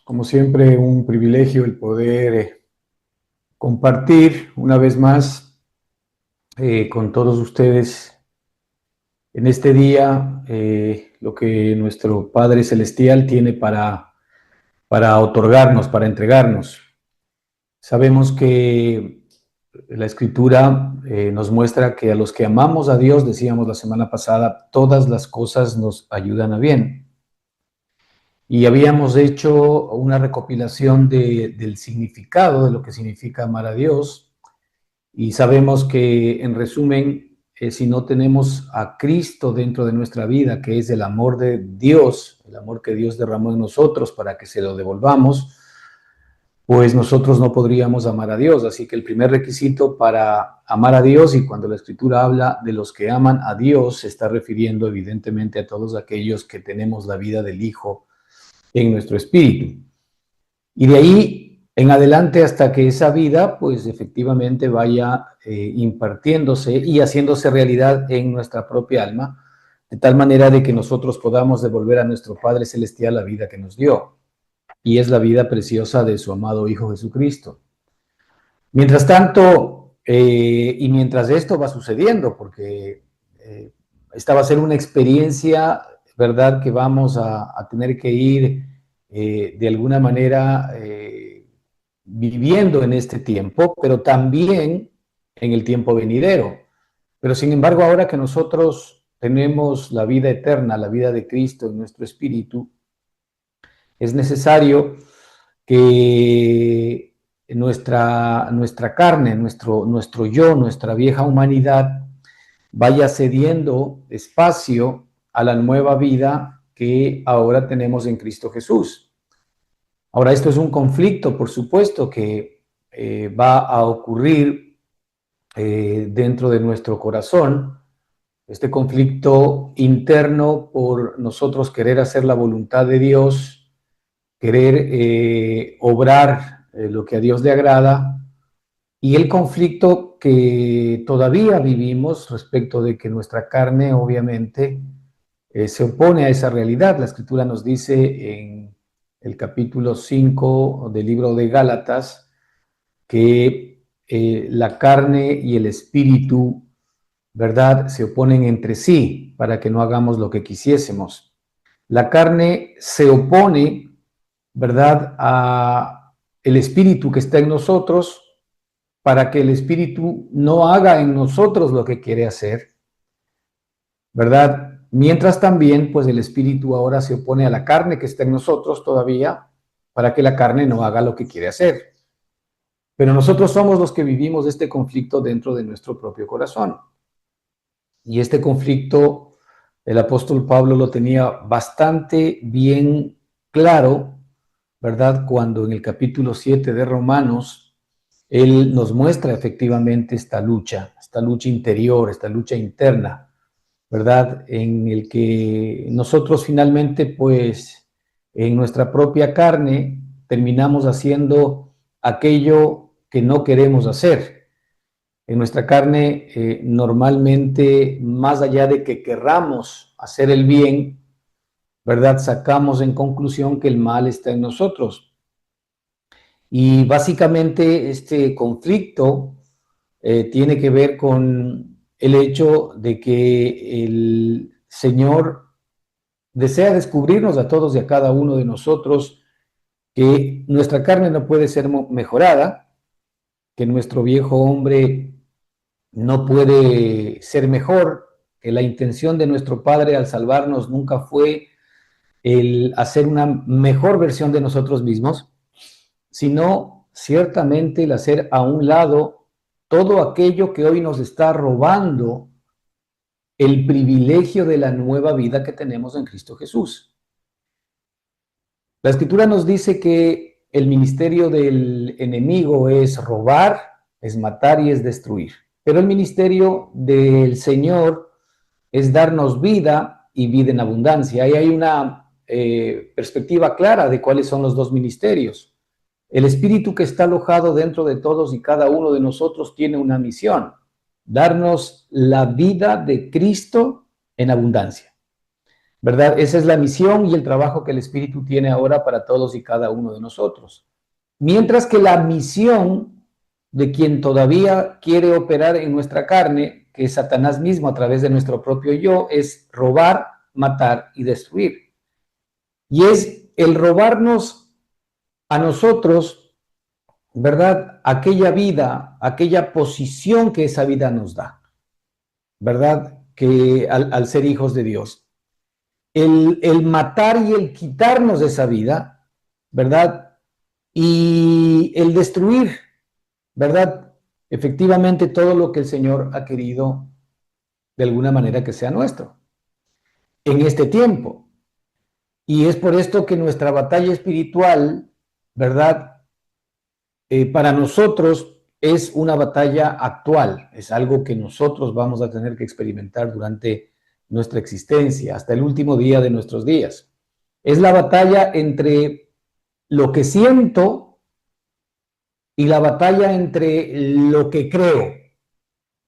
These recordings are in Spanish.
Como siempre, un privilegio el poder compartir una vez más con todos ustedes en este día lo que nuestro Padre Celestial tiene para otorgarnos, para entregarnos. Sabemos que la Escritura nos muestra que a los que amamos a Dios, decíamos la semana pasada, todas las cosas nos ayudan a bien. Y habíamos hecho una recopilación del significado de lo que significa amar a Dios. Y sabemos que, en resumen, si no tenemos a Cristo dentro de nuestra vida, que es el amor de Dios, el amor que Dios derramó en nosotros para que se lo devolvamos, pues nosotros no podríamos amar a Dios. Así que el primer requisito para amar a Dios, y cuando la Escritura habla de los que aman a Dios, se está refiriendo evidentemente a todos aquellos que tenemos la vida del Hijo en nuestro espíritu. Y de ahí en adelante hasta que esa vida, pues efectivamente vaya impartiéndose y haciéndose realidad en nuestra propia alma, de tal manera de que nosotros podamos devolver a nuestro Padre Celestial la vida que nos dio. Y es la vida preciosa de su amado Hijo Jesucristo. Mientras tanto, y mientras esto va sucediendo, porque esta va a ser una experiencia, ¿verdad?, que vamos a tener que ir de alguna manera viviendo en este tiempo, pero también en el tiempo venidero. Pero sin embargo, ahora que nosotros tenemos la vida eterna, la vida de Cristo en nuestro espíritu, es necesario que nuestra carne, nuestro yo, nuestra vieja humanidad, vaya cediendo espacio a la nueva vida que ahora tenemos en Cristo Jesús. Ahora, esto es un conflicto, por supuesto, que va a ocurrir dentro de nuestro corazón, este conflicto interno por nosotros querer hacer la voluntad de Dios, querer obrar lo que a Dios le agrada, y el conflicto que todavía vivimos respecto de que nuestra carne, obviamente, se opone a esa realidad. La Escritura nos dice en el capítulo 5 del libro de Gálatas que la carne y el espíritu, ¿verdad?, se oponen entre sí para que no hagamos lo que quisiésemos. La carne se opone, ¿verdad?, a el espíritu que está en nosotros para que el espíritu no haga en nosotros lo que quiere hacer, ¿verdad? Mientras también, pues el espíritu ahora se opone a la carne que está en nosotros todavía para que la carne no haga lo que quiere hacer. Pero nosotros somos los que vivimos este conflicto dentro de nuestro propio corazón. Y este conflicto, el apóstol Pablo lo tenía bastante bien claro, ¿verdad? Cuando en el capítulo 7 de Romanos, él nos muestra efectivamente esta lucha interior, esta lucha interna, ¿verdad? En el que nosotros finalmente, pues, en nuestra propia carne, terminamos haciendo aquello que no queremos hacer. En nuestra carne, normalmente, más allá de que querramos hacer el bien, ¿verdad?, sacamos en conclusión que el mal está en nosotros. Y básicamente este conflicto tiene que ver con el hecho de que el Señor desea descubrirnos a todos y a cada uno de nosotros que nuestra carne no puede ser mejorada, que nuestro viejo hombre no puede ser mejor, que la intención de nuestro Padre al salvarnos nunca fue el hacer una mejor versión de nosotros mismos, sino ciertamente el hacer a un lado todo aquello que hoy nos está robando el privilegio de la nueva vida que tenemos en Cristo Jesús. La Escritura nos dice que el ministerio del enemigo es robar, es matar y es destruir. Pero el ministerio del Señor es darnos vida y vida en abundancia. Ahí hay una perspectiva clara de cuáles son los dos ministerios. El espíritu que está alojado dentro de todos y cada uno de nosotros tiene una misión: darnos la vida de Cristo en abundancia. ¿verdad? Esa es la misión y el trabajo que el Espíritu tiene ahora para todos y cada uno de nosotros. Mientras que la misión de quien todavía quiere operar en nuestra carne, que es Satanás mismo a través de nuestro propio yo, es robar, matar y destruir. Y es el robarnos a nosotros, ¿verdad? Aquella vida, aquella posición que esa vida nos da, ¿verdad? Que al ser hijos de Dios. El matar y el quitarnos de esa vida, ¿verdad? Y el destruir, ¿verdad? Efectivamente todo lo que el Señor ha querido de alguna manera que sea nuestro en este tiempo. Y es por esto que nuestra batalla espiritual, ¿verdad? Para nosotros es una batalla actual, es algo que nosotros vamos a tener que experimentar durante nuestra existencia, hasta el último día de nuestros días. Es la batalla entre lo que siento y la batalla entre lo que creo,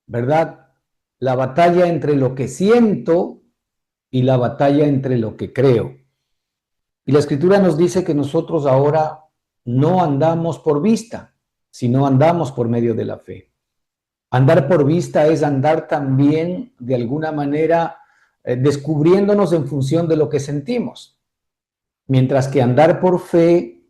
¿verdad? La batalla entre lo que siento y la batalla entre lo que creo. Y la escritura nos dice que nosotros ahora no andamos por vista, sino andamos por medio de la fe. Andar por vista es andar también de alguna manera descubriéndonos en función de lo que sentimos, mientras que andar por fe,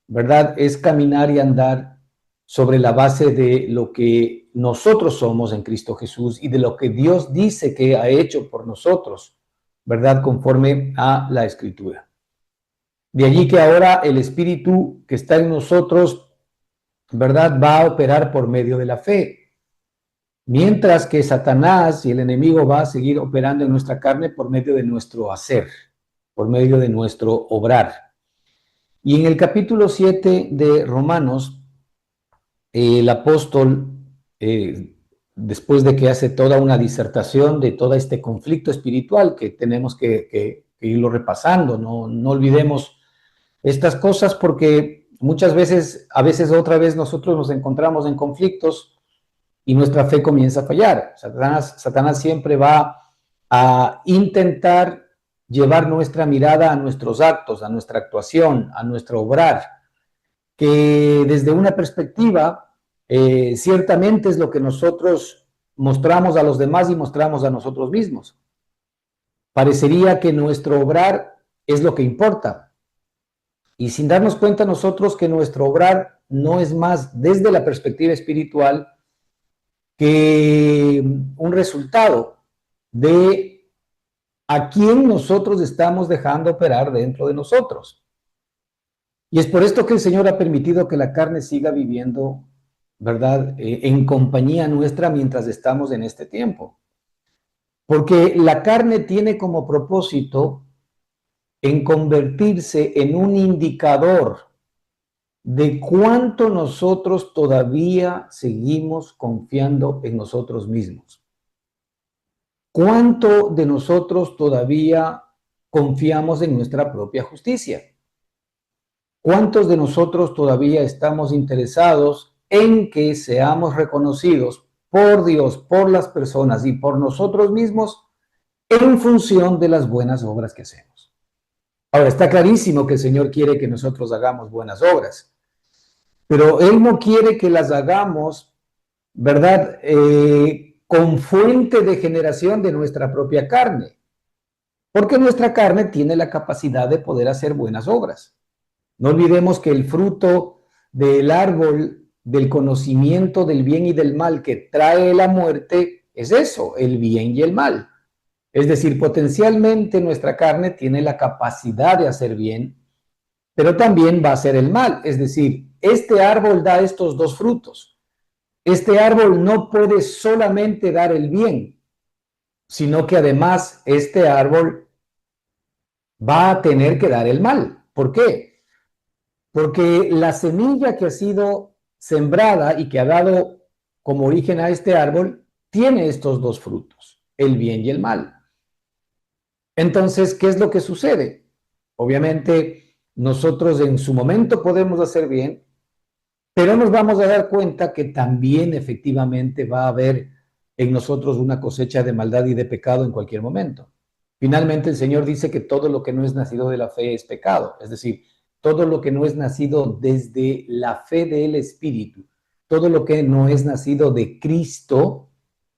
¿verdad? Es caminar y andar sobre la base de lo que nosotros somos en Cristo Jesús y de lo que Dios dice que ha hecho por nosotros, ¿verdad? Conforme a la Escritura. De allí que ahora el Espíritu que está en nosotros, ¿verdad? Va a operar por medio de la fe. Mientras que Satanás y el enemigo va a seguir operando en nuestra carne por medio de nuestro hacer, por medio de nuestro obrar. Y en el capítulo 7 de Romanos, el apóstol, después de que hace toda una disertación de todo este conflicto espiritual que tenemos que irlo repasando, no olvidemos estas cosas porque muchas veces, a veces otra vez nosotros nos encontramos en conflictos y nuestra fe comienza a fallar. Satanás siempre va a intentar llevar nuestra mirada a nuestros actos, a nuestra actuación, a nuestro obrar, que desde una perspectiva ciertamente es lo que nosotros mostramos a los demás y mostramos a nosotros mismos. Parecería que nuestro obrar es lo que importa, y sin darnos cuenta nosotros que nuestro obrar no es más desde la perspectiva espiritual que un resultado de a quién nosotros estamos dejando operar dentro de nosotros. Y es por esto que el Señor ha permitido que la carne siga viviendo, ¿verdad? En compañía nuestra mientras estamos en este tiempo. Porque la carne tiene como propósito en convertirse en un indicador de cuánto nosotros todavía seguimos confiando en nosotros mismos. ¿Cuánto de nosotros todavía confiamos en nuestra propia justicia? ¿Cuántos de nosotros todavía estamos interesados en que seamos reconocidos por Dios, por las personas y por nosotros mismos en función de las buenas obras que hacemos? Ahora, está clarísimo que el Señor quiere que nosotros hagamos buenas obras, pero Él no quiere que las hagamos, ¿verdad? Con fuente de generación de nuestra propia carne, porque nuestra carne tiene la capacidad de poder hacer buenas obras. No olvidemos que el fruto del árbol del conocimiento del bien y del mal que trae la muerte es eso, el bien y el mal. Es decir, potencialmente nuestra carne tiene la capacidad de hacer bien, pero también va a hacer el mal. Es decir, este árbol da estos dos frutos. Este árbol no puede solamente dar el bien, sino que además este árbol va a tener que dar el mal. ¿Por qué? Porque la semilla que ha sido sembrada y que ha dado como origen a este árbol tiene estos dos frutos, el bien y el mal. Entonces, ¿qué es lo que sucede? Obviamente, nosotros en su momento podemos hacer bien, pero nos vamos a dar cuenta que también efectivamente va a haber en nosotros una cosecha de maldad y de pecado en cualquier momento. Finalmente, el Señor dice que todo lo que no es nacido de la fe es pecado. Es decir, todo lo que no es nacido desde la fe del Espíritu, todo lo que no es nacido de Cristo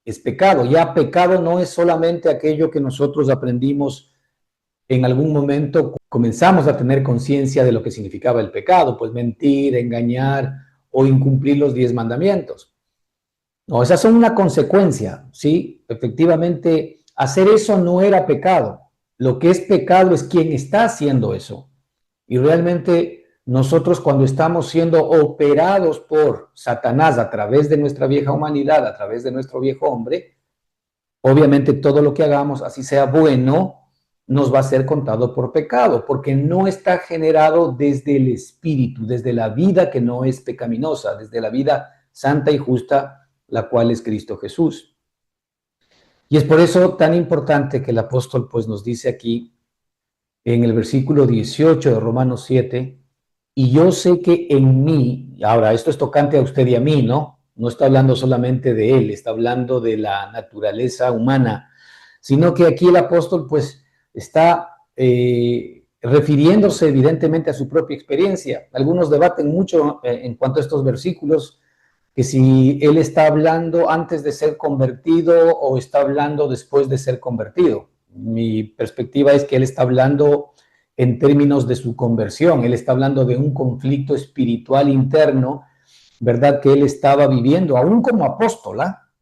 es pecado. Ya pecado no es solamente aquello que nosotros aprendimos en algún momento, comenzamos a tener conciencia de lo que significaba el pecado, pues mentir, engañar o incumplir los 10 mandamientos. No, esas son una consecuencia, ¿sí? Efectivamente, hacer eso no era pecado. Lo que es pecado es quien está haciendo eso. Y realmente nosotros, cuando estamos siendo operados por Satanás a través de nuestra vieja humanidad, a través de nuestro viejo hombre, obviamente todo lo que hagamos, así sea bueno, nos va a ser contado por pecado, porque no está generado desde el espíritu, desde la vida que no es pecaminosa, desde la vida santa y justa, la cual es Cristo Jesús. Y es por eso tan importante que el apóstol pues nos dice aquí en el versículo 18 de Romanos 7, y yo sé que en mí, ahora esto es tocante a usted y a mí, ¿no? No está hablando solamente de él, está hablando de la naturaleza humana, sino que aquí el apóstol pues está refiriéndose evidentemente a su propia experiencia. Algunos debaten mucho en cuanto a estos versículos, que si él está hablando antes de ser convertido o está hablando después de ser convertido. Mi perspectiva es que él está hablando en términos de su conversión, él está hablando de un conflicto espiritual interno, ¿verdad? Que él estaba viviendo, aún como apóstola,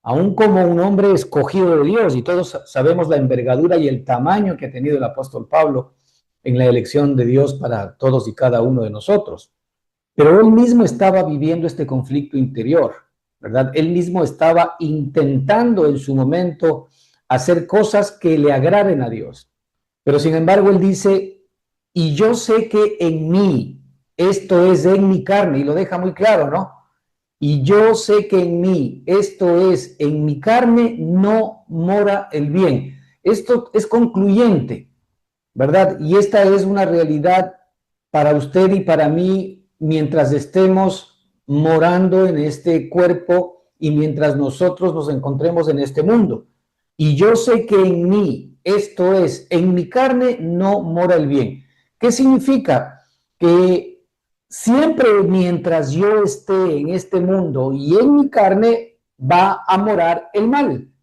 aún como un hombre escogido de Dios, y todos sabemos la envergadura y el tamaño que ha tenido el apóstol Pablo en la elección de Dios para todos y cada uno de nosotros. Pero él mismo estaba viviendo este conflicto interior, ¿verdad? Él mismo estaba intentando en su momento hacer cosas que le agraden a Dios. Pero sin embargo, él dice, y yo sé que en mí, esto es en mi carne, y lo deja muy claro, ¿no? Y yo sé que en mí, esto es en mi carne, no mora el bien. Esto es concluyente, ¿verdad? Y esta es una realidad para usted y para mí mientras estemos morando en este cuerpo y mientras nosotros nos encontremos en este mundo. Y yo sé que en mí, esto es, en mi carne no mora el bien. ¿Qué significa? Que siempre mientras yo esté en este mundo y en mi carne va a morar el mal.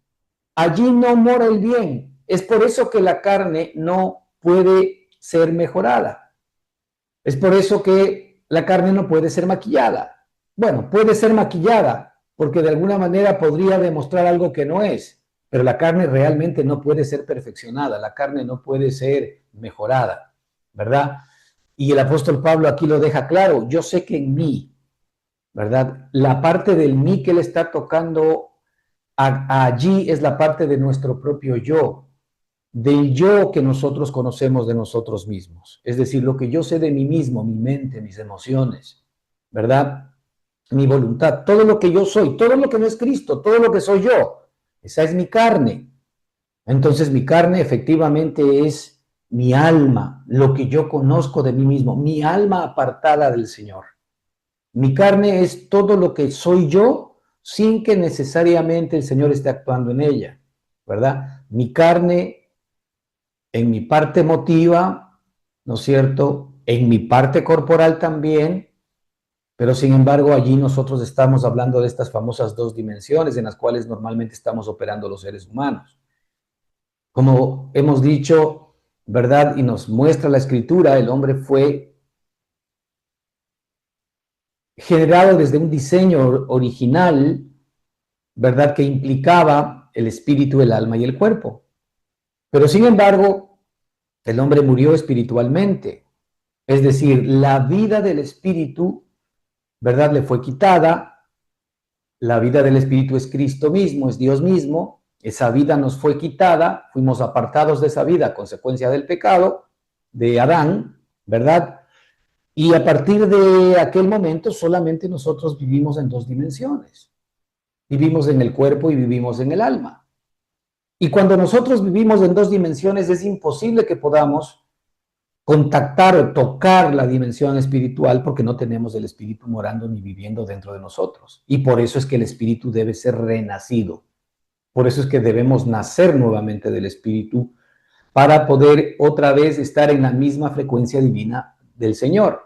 Allí no mora el bien. Es por eso que la carne no puede ser mejorada. Es por eso que la carne no puede ser maquillada. Bueno, puede ser maquillada porque de alguna manera podría demostrar algo que no es, pero la carne realmente no puede ser perfeccionada, la carne no puede ser mejorada, ¿verdad? Y el apóstol Pablo aquí lo deja claro, yo sé que en mí, ¿verdad? La parte del mí que él está tocando allí es la parte de nuestro propio yo, del yo que nosotros conocemos de nosotros mismos. Es decir, lo que yo sé de mí mismo, mi mente, mis emociones, ¿verdad? Mi voluntad, todo lo que yo soy, todo lo que no es Cristo, todo lo que soy yo. Esa es mi carne. Entonces mi carne efectivamente es mi alma, lo que yo conozco de mí mismo, mi alma apartada del Señor. Mi carne es todo lo que soy yo sin que necesariamente el Señor esté actuando en ella, ¿verdad? Mi carne en mi parte emotiva, ¿no es cierto? En mi parte corporal también, pero sin embargo allí nosotros estamos hablando de estas famosas dos dimensiones en las cuales normalmente estamos operando los seres humanos. Como hemos dicho, ¿verdad? Y nos muestra la escritura, el hombre fue generado desde un diseño original, ¿verdad? Que implicaba el espíritu, el alma y el cuerpo. Pero sin embargo, el hombre murió espiritualmente. Es decir, la vida del espíritu, ¿verdad? Le fue quitada. La vida del espíritu es Cristo mismo, es Dios mismo. Esa vida nos fue quitada, fuimos apartados de esa vida a consecuencia del pecado de Adán, ¿verdad? Y a partir de aquel momento solamente nosotros vivimos en dos dimensiones. Vivimos en el cuerpo y vivimos en el alma. Y cuando nosotros vivimos en dos dimensiones es imposible que podamos contactar o tocar la dimensión espiritual porque no tenemos el espíritu morando ni viviendo dentro de nosotros. Y por eso es que el espíritu debe ser renacido. Por eso es que debemos nacer nuevamente del espíritu para poder otra vez estar en la misma frecuencia divina del Señor.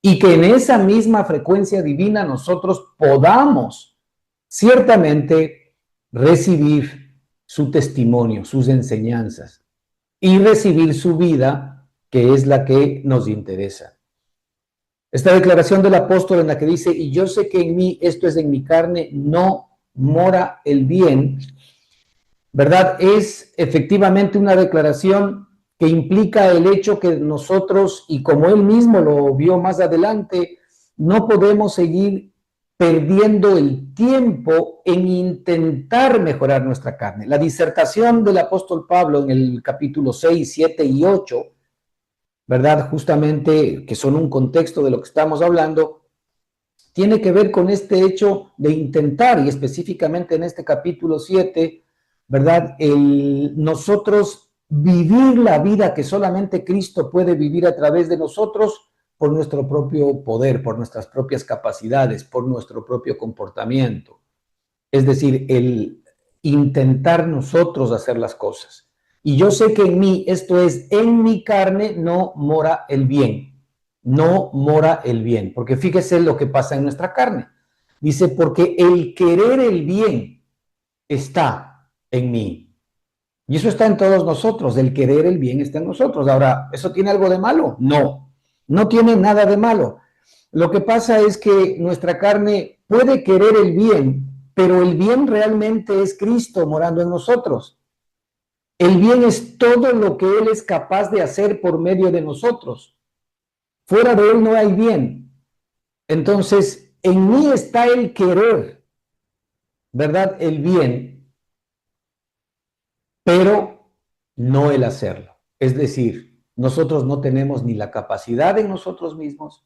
Y que en esa misma frecuencia divina nosotros podamos ciertamente recibir su testimonio, sus enseñanzas y recibir su vida, que es la que nos interesa. Esta declaración del apóstol en la que dice, y yo sé que en mí, esto es en mi carne, no mora el bien, ¿verdad? Es efectivamente una declaración que implica el hecho que nosotros, y como él mismo lo vio más adelante, no podemos seguir perdiendo el tiempo en intentar mejorar nuestra carne. La disertación del apóstol Pablo en el capítulo 6, 7 y 8, ¿verdad? Justamente, que son un contexto de lo que estamos hablando, tiene que ver con este hecho de intentar, y específicamente en este capítulo 7, ¿verdad? Nosotros vivir la vida que solamente Cristo puede vivir a través de nosotros por nuestro propio poder, por nuestras propias capacidades, por nuestro propio comportamiento. Es decir, el intentar nosotros hacer las cosas. Y yo sé que en mí, esto es, en mi carne no mora el bien. No mora el bien. Porque fíjese lo que pasa en nuestra carne. Dice, porque el querer el bien está en mí. Y eso está en todos nosotros. El querer el bien está en nosotros. Ahora, ¿eso tiene algo de malo? No, no tiene nada de malo. Lo que pasa es que nuestra carne puede querer el bien, pero el bien realmente es Cristo morando en nosotros. El bien es todo lo que Él es capaz de hacer por medio de nosotros. Fuera de Él no hay bien. Entonces, en mí está el querer, ¿verdad? El bien, pero no el hacerlo. Es decir, nosotros no tenemos ni la capacidad en nosotros mismos,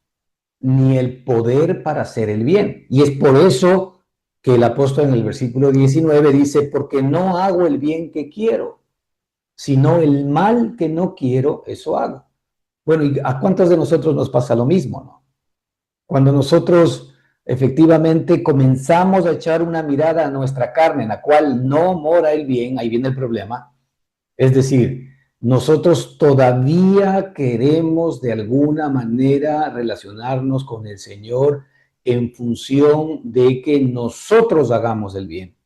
ni el poder para hacer el bien. Y es por eso que el apóstol en el versículo 19 dice, porque no hago el bien que quiero, sino el mal que no quiero, eso hago. Bueno, ¿y a cuántos de nosotros nos pasa lo mismo, no? Cuando nosotros efectivamente comenzamos a echar una mirada a nuestra carne, en la cual no mora el bien, ahí viene el problema. Es decir, nosotros todavía queremos de alguna manera relacionarnos con el Señor en función de que nosotros hagamos el bien.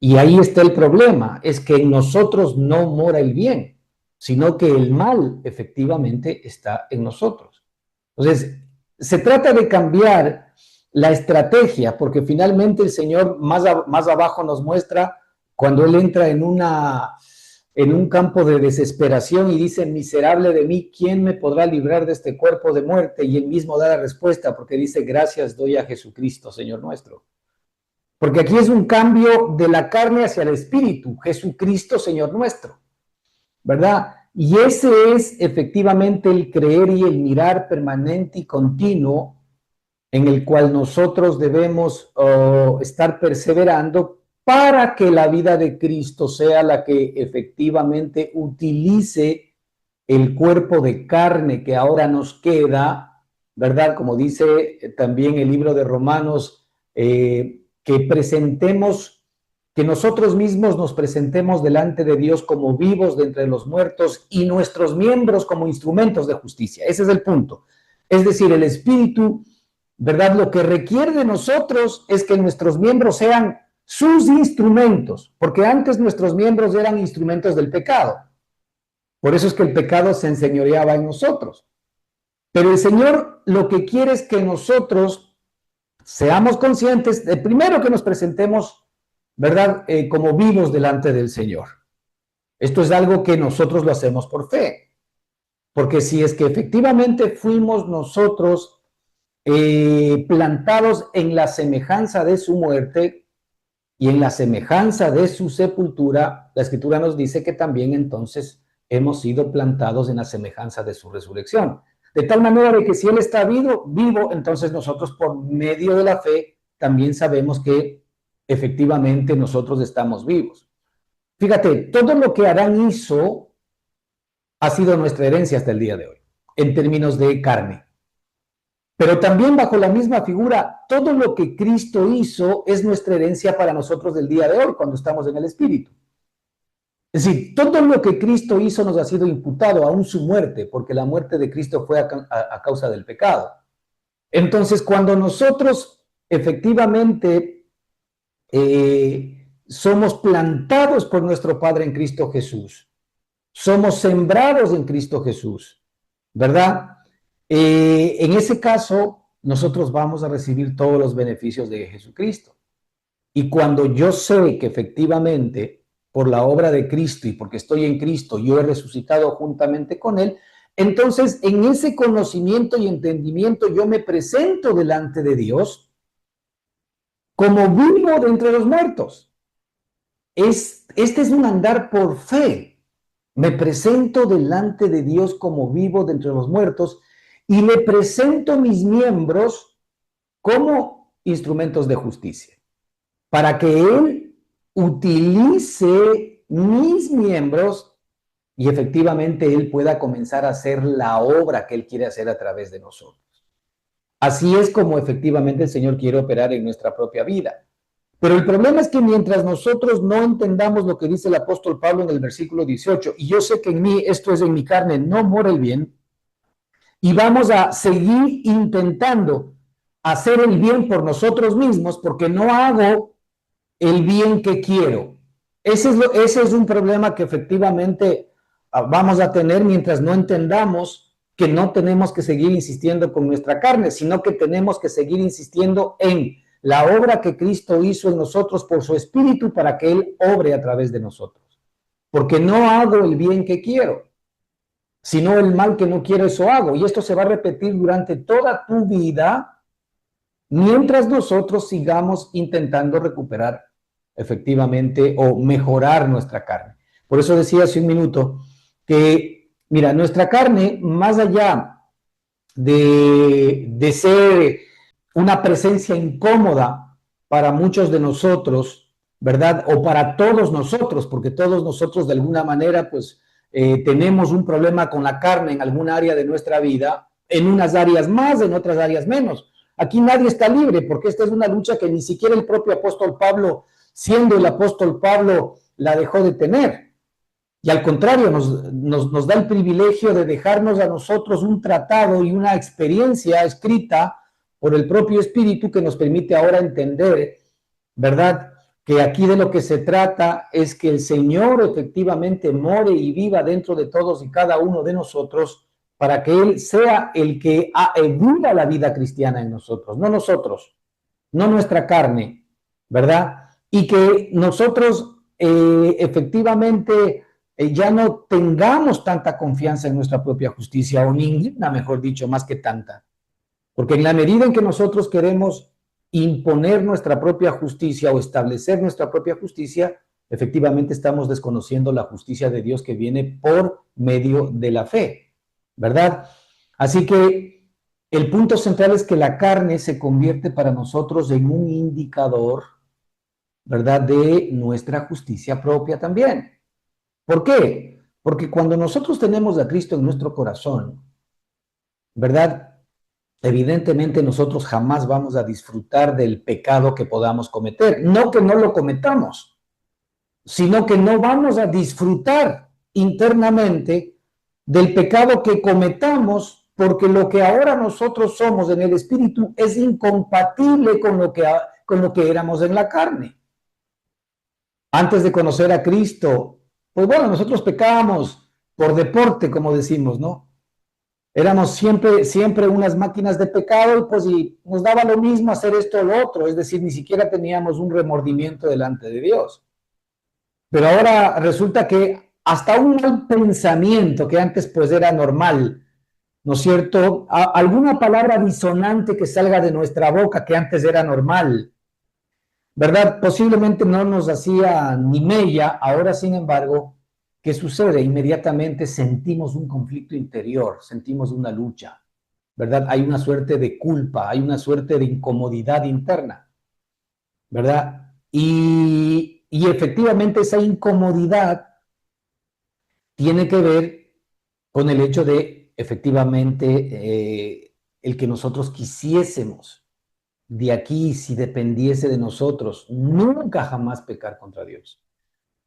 Y ahí está el problema, es que en nosotros no mora el bien, sino que el mal efectivamente está en nosotros. Entonces, se trata de cambiar la estrategia, porque finalmente el Señor más abajo nos muestra cuando Él entra en un campo de desesperación y dice, miserable de mí, ¿quién me podrá librar de este cuerpo de muerte? Y Él mismo da la respuesta, porque dice, gracias doy a Jesucristo, Señor nuestro. Porque aquí es un cambio de la carne hacia el espíritu, Jesucristo, Señor nuestro, ¿verdad? Y ese es efectivamente el creer y el mirar permanente y continuo en el cual nosotros debemos estar perseverando para que la vida de Cristo sea la que efectivamente utilice el cuerpo de carne que ahora nos queda, ¿verdad? Como dice también el libro de Romanos, que presentemos, que nosotros mismos nos presentemos delante de Dios como vivos de entre los muertos y nuestros miembros como instrumentos de justicia. Ese es el punto. Es decir, el Espíritu, ¿verdad? Lo que requiere de nosotros es que nuestros miembros sean sus instrumentos, porque antes nuestros miembros eran instrumentos del pecado. Por eso es que el pecado se enseñoreaba en nosotros. Pero el Señor lo que quiere es que nosotros seamos conscientes de primero que nos presentemos, ¿verdad? Como vivos delante del Señor. Esto es algo que nosotros lo hacemos por fe. Porque si es que efectivamente fuimos nosotros plantados en la semejanza de su muerte y en la semejanza de su sepultura, la Escritura nos dice que también entonces hemos sido plantados en la semejanza de su resurrección. De tal manera de que si Él está vivo, entonces nosotros por medio de la fe también sabemos que efectivamente nosotros estamos vivos. Fíjate, todo lo que Adán hizo ha sido nuestra herencia hasta el día de hoy, en términos de carne. Pero también bajo la misma figura, todo lo que Cristo hizo es nuestra herencia para nosotros del día de hoy, cuando estamos en el Espíritu. Es decir, todo lo que Cristo hizo nos ha sido imputado, aún su muerte, porque la muerte de Cristo fue a causa del pecado. Entonces, cuando nosotros efectivamente somos plantados por nuestro Padre en Cristo Jesús, somos sembrados en Cristo Jesús, ¿verdad? En ese caso, nosotros vamos a recibir todos los beneficios de Jesucristo. Y cuando yo sé que efectivamente, por la obra de Cristo y porque estoy en Cristo, yo he resucitado juntamente con Él, entonces en ese conocimiento y entendimiento yo me presento delante de Dios como vivo de entre los muertos. Este es un andar por fe. Me presento delante de Dios como vivo de entre los muertos y le presento mis miembros como instrumentos de justicia, para que Él utilice mis miembros y efectivamente Él pueda comenzar a hacer la obra que Él quiere hacer a través de nosotros. Así es como efectivamente el Señor quiere operar en nuestra propia vida. Pero el problema es que mientras nosotros no entendamos lo que dice el apóstol Pablo en el versículo 18, y yo sé que en mí, esto es en mi carne, no mora el bien, y vamos a seguir intentando hacer el bien por nosotros mismos porque no hago el bien que quiero. Ese es un problema que efectivamente vamos a tener mientras no entendamos que no tenemos que seguir insistiendo con nuestra carne, sino que tenemos que seguir insistiendo en la obra que Cristo hizo en nosotros por su Espíritu para que Él obre a través de nosotros. Porque no hago el bien que quiero, sino el mal que no quiero, eso hago. Y esto se va a repetir durante toda tu vida mientras nosotros sigamos intentando recuperar efectivamente o mejorar nuestra carne. Por eso decía hace un minuto que, mira, nuestra carne, más allá de ser una presencia incómoda para muchos de nosotros, ¿verdad? O para todos nosotros, porque todos nosotros de alguna manera, pues, tenemos un problema con la carne en alguna área de nuestra vida, en unas áreas más, en otras áreas menos. Aquí nadie está libre, porque esta es una lucha que ni siquiera el propio apóstol Pablo, siendo el apóstol Pablo, la dejó de tener. Y al contrario, nos da el privilegio de dejarnos a nosotros un tratado y una experiencia escrita por el propio Espíritu que nos permite ahora entender, ¿verdad? Que aquí de lo que se trata es que el Señor efectivamente more y viva dentro de todos y cada uno de nosotros para que Él sea el que viva la vida cristiana en nosotros, no nuestra carne, ¿verdad? Y que nosotros efectivamente ya no tengamos tanta confianza en nuestra propia justicia, o ninguna, mejor dicho, más que tanta. Porque en la medida en que nosotros queremos imponer nuestra propia justicia o establecer nuestra propia justicia, efectivamente estamos desconociendo la justicia de Dios que viene por medio de la fe, ¿verdad? Así que el punto central es que la carne se convierte para nosotros en un indicador, ¿verdad?, de nuestra justicia propia también. ¿Por qué? Porque cuando nosotros tenemos a Cristo en nuestro corazón, ¿verdad? Evidentemente nosotros jamás vamos a disfrutar del pecado que podamos cometer. No que no lo cometamos, sino que no vamos a disfrutar internamente del pecado que cometamos, porque lo que ahora nosotros somos en el Espíritu es incompatible con lo que éramos en la carne. Antes de conocer a Cristo, pues bueno, nosotros pecábamos por deporte, como decimos, ¿no? Éramos siempre unas máquinas de pecado y pues y nos daba lo mismo hacer esto o lo otro, es decir, ni siquiera teníamos un remordimiento delante de Dios. Pero ahora resulta que hasta un mal pensamiento que antes pues era normal, ¿no es cierto? Alguna palabra disonante que salga de nuestra boca que antes era normal, ¿verdad? Posiblemente no nos hacía ni mella, ahora sin embargo, ¿qué sucede? Inmediatamente sentimos un conflicto interior, sentimos una lucha, ¿verdad? Hay una suerte de culpa, hay una suerte de incomodidad interna, ¿verdad? Y efectivamente esa incomodidad tiene que ver con el hecho de, efectivamente, el que nosotros quisiésemos de aquí, si dependiese de nosotros, nunca jamás pecar contra Dios.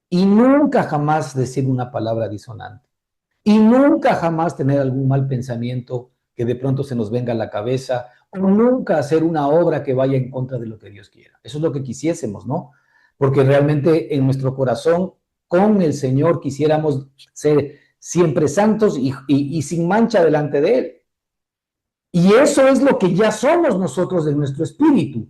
y nunca jamás decir una palabra disonante. Y nunca jamás tener algún mal pensamiento que de pronto se nos venga a la cabeza, o nunca hacer una obra que vaya en contra de lo que Dios quiera. Eso es lo que quisiésemos, ¿no? Porque realmente en nuestro corazón, con el Señor, quisiéramos ser siempre santos y sin mancha delante de Él. Y eso es lo que ya somos nosotros de nuestro espíritu.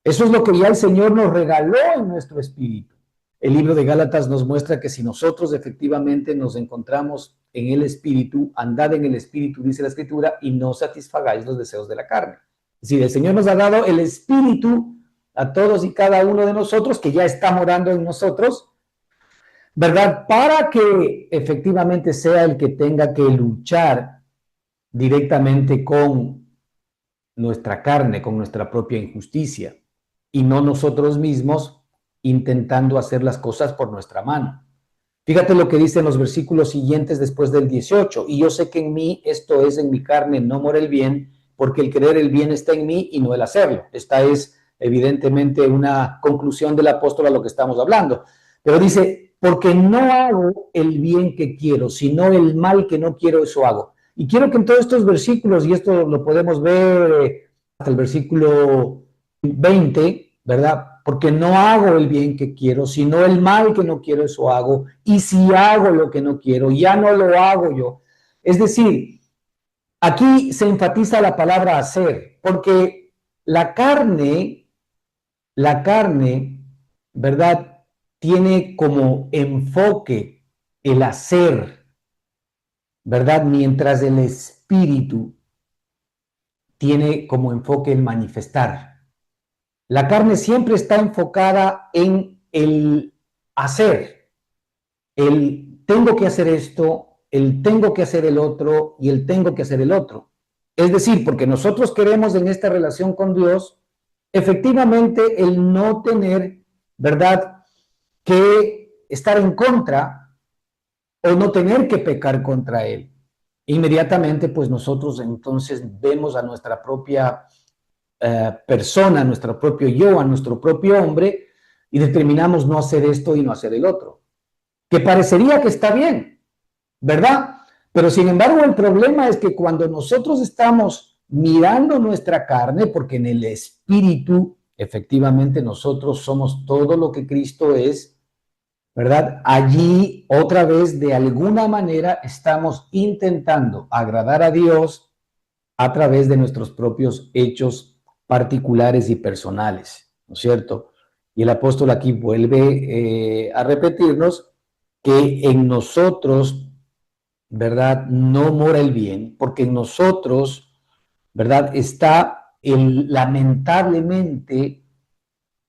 Eso es lo que ya el Señor nos regaló en nuestro espíritu. El libro de Gálatas nos muestra que si nosotros efectivamente nos encontramos en el espíritu, andad en el espíritu, dice la escritura, y no satisfagáis los deseos de la carne. Es decir, el Señor nos ha dado el espíritu a todos y cada uno de nosotros, que ya está morando en nosotros, ¿verdad? Para que efectivamente sea el que tenga que luchar directamente con nuestra carne, con nuestra propia injusticia, y no nosotros mismos intentando hacer las cosas por nuestra mano. Fíjate lo que dicen los versículos siguientes después del 18. Y yo sé que en mí, esto es en mi carne, no mora el bien, porque el querer el bien está en mí y no el hacerlo. Esta es evidentemente una conclusión del apóstol a lo que estamos hablando. Pero dice, porque no hago el bien que quiero, sino el mal que no quiero, eso hago. Y quiero que en todos estos versículos, y esto lo podemos ver hasta el versículo 20, ¿verdad? Porque no hago el bien que quiero, sino el mal que no quiero, eso hago. Y si hago lo que no quiero, ya no lo hago yo. Es decir, aquí se enfatiza la palabra hacer, porque la carne, ¿verdad? Tiene como enfoque el hacer, ¿verdad? Mientras el espíritu tiene como enfoque el manifestar. La carne siempre está enfocada en el hacer, el tengo que hacer esto, el tengo que hacer el otro y el tengo que hacer el otro. Es decir, porque nosotros queremos en esta relación con Dios, efectivamente, el no tener, ¿verdad?, que estar en contra o no tener que pecar contra Él. Inmediatamente, pues nosotros entonces vemos a nuestra propia persona, a nuestro propio yo, a nuestro propio hombre, y determinamos no hacer esto y no hacer el otro. Que parecería que está bien, ¿verdad? Pero sin embargo, el problema es que cuando nosotros estamos mirando nuestra carne, porque en el espíritu, efectivamente, nosotros somos todo lo que Cristo es, ¿verdad? Allí, otra vez, de alguna manera, estamos intentando agradar a Dios a través de nuestros propios hechos particulares y personales, ¿no es cierto? Y el apóstol aquí vuelve a repetirnos que en nosotros, ¿verdad?, no mora el bien, porque en nosotros, ¿verdad?, está el lamentablemente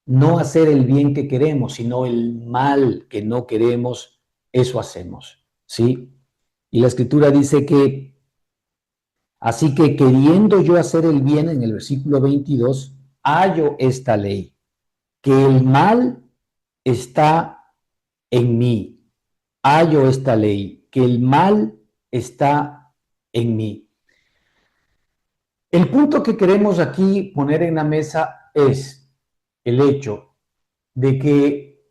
no hacer el bien que queremos, sino el mal que no queremos, eso hacemos, ¿sí? Y la escritura dice que, así que queriendo yo hacer el bien, en el versículo 22, hallo esta ley, que el mal está en mí. Hallo esta ley, que el mal está en mí. El punto que queremos aquí poner en la mesa es el hecho de que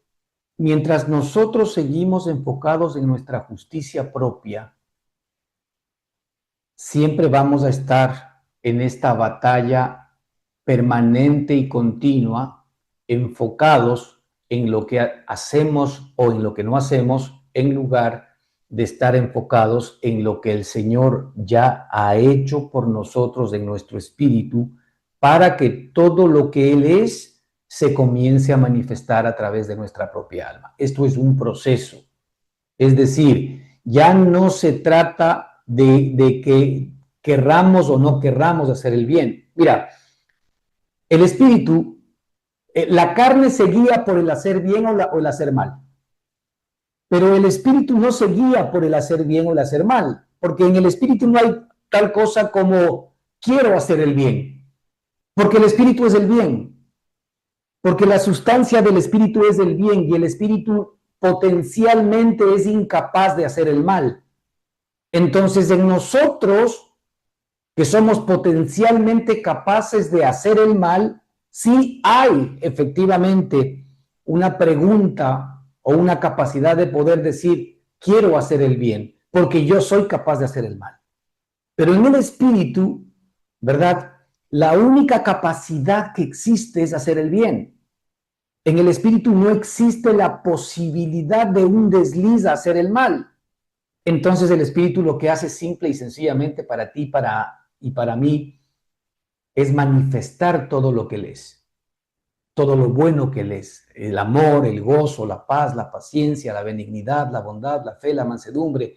mientras nosotros seguimos enfocados en nuestra justicia propia, siempre vamos a estar en esta batalla permanente y continua, enfocados en lo que hacemos o en lo que no hacemos, en lugar de estar enfocados en lo que el Señor ya ha hecho por nosotros en nuestro espíritu, para que todo lo que Él es se comience a manifestar a través de nuestra propia alma. Esto es un proceso. Es decir, ya no se trata de que querramos o no querramos hacer el bien. Mira, el espíritu, la carne se guía por el hacer bien o el hacer mal, pero el espíritu no se guía por el hacer bien o el hacer mal, porque en el espíritu no hay tal cosa como quiero hacer el bien, porque el espíritu es el bien, porque la sustancia del espíritu es el bien y el espíritu potencialmente es incapaz de hacer el mal. Entonces, en nosotros, que somos potencialmente capaces de hacer el mal, sí hay efectivamente una pregunta o una capacidad de poder decir, quiero hacer el bien, porque yo soy capaz de hacer el mal. Pero en el espíritu, ¿verdad? La única capacidad que existe es hacer el bien. En el espíritu no existe la posibilidad de un desliz a hacer el mal. Entonces el espíritu lo que hace simple y sencillamente para ti y para mí es manifestar todo lo que Él es, todo lo bueno que Él es, el amor, el gozo, la paz, la paciencia, la benignidad, la bondad, la fe, la mansedumbre,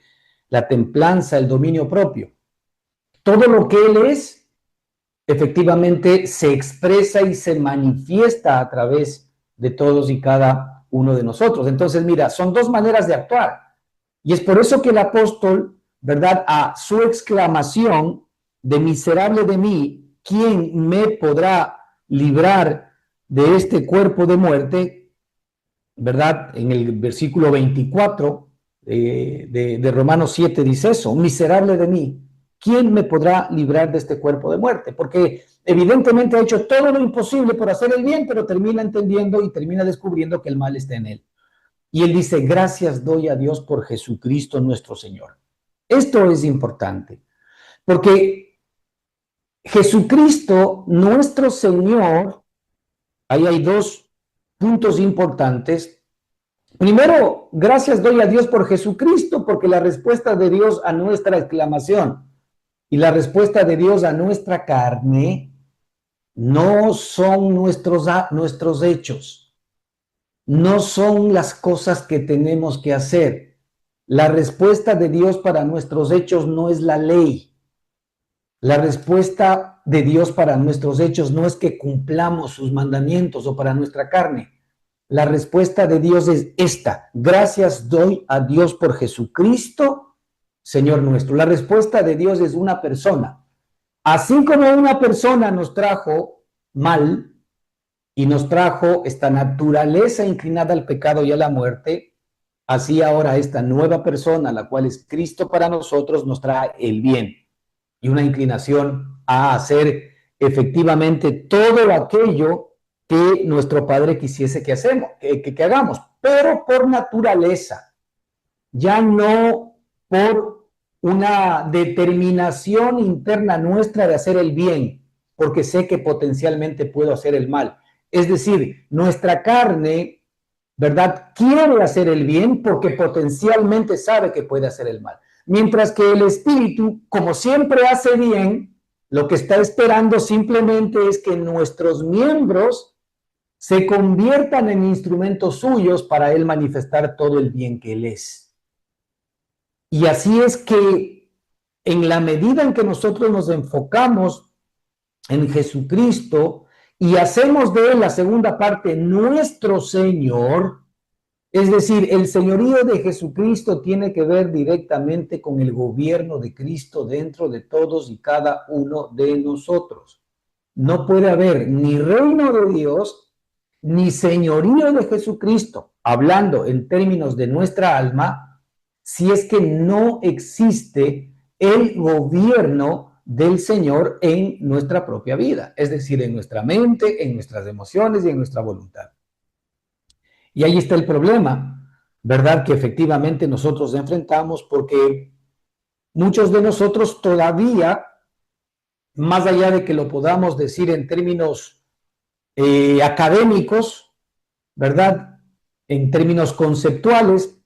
la templanza, el dominio propio. Todo lo que Él es, efectivamente se expresa y se manifiesta a través de todos y cada uno de nosotros. Entonces, mira, son dos maneras de actuar. Y es por eso que el apóstol, ¿verdad? A su exclamación de miserable de mí, ¿quién me podrá librar de este cuerpo de muerte? ¿Verdad? En el versículo 24 de Romanos 7 dice eso, miserable de mí, ¿quién me podrá librar de este cuerpo de muerte? Porque evidentemente ha hecho todo lo imposible por hacer el bien, pero termina entendiendo y termina descubriendo que el mal está en él. Y él dice, gracias doy a Dios por Jesucristo nuestro Señor. Esto es importante, porque Jesucristo nuestro Señor, ahí hay dos puntos importantes. Primero, gracias doy a Dios por Jesucristo, porque la respuesta de Dios a nuestra exclamación y la respuesta de Dios a nuestra carne no son nuestros hechos, no son las cosas que tenemos que hacer. La respuesta de Dios para nuestros hechos no es la ley. La respuesta de Dios para nuestros hechos no es que cumplamos sus mandamientos o para nuestra carne. La respuesta de Dios es esta. Gracias doy a Dios por Jesucristo, Señor nuestro. La respuesta de Dios es una persona. Así como una persona nos trajo mal y nos trajo esta naturaleza inclinada al pecado y a la muerte, así ahora esta nueva persona, la cual es Cristo para nosotros, nos trae el bien y una inclinación a hacer efectivamente todo aquello que nuestro Padre quisiese que hagamos, pero por naturaleza, ya no por una determinación interna nuestra de hacer el bien, porque sé que potencialmente puedo hacer el mal. Es decir, nuestra carne, ¿verdad? Quiere hacer el bien porque potencialmente sabe que puede hacer el mal. Mientras que el espíritu, como siempre hace bien, lo que está esperando simplemente es que nuestros miembros se conviertan en instrumentos suyos para él manifestar todo el bien que él es. Y así es que en la medida en que nosotros nos enfocamos en Jesucristo y hacemos de él la segunda parte nuestro Señor, es decir, el señorío de Jesucristo tiene que ver directamente con el gobierno de Cristo dentro de todos y cada uno de nosotros. No puede haber ni reino de Dios ni señorío de Jesucristo, hablando en términos de nuestra alma, si es que no existe el gobierno del Señor en nuestra propia vida, es decir, en nuestra mente, en nuestras emociones y en nuestra voluntad. Y ahí está el problema, ¿verdad? Que efectivamente nosotros enfrentamos porque muchos de nosotros todavía, más allá de que lo podamos decir en términos académicos, ¿verdad? En términos conceptuales,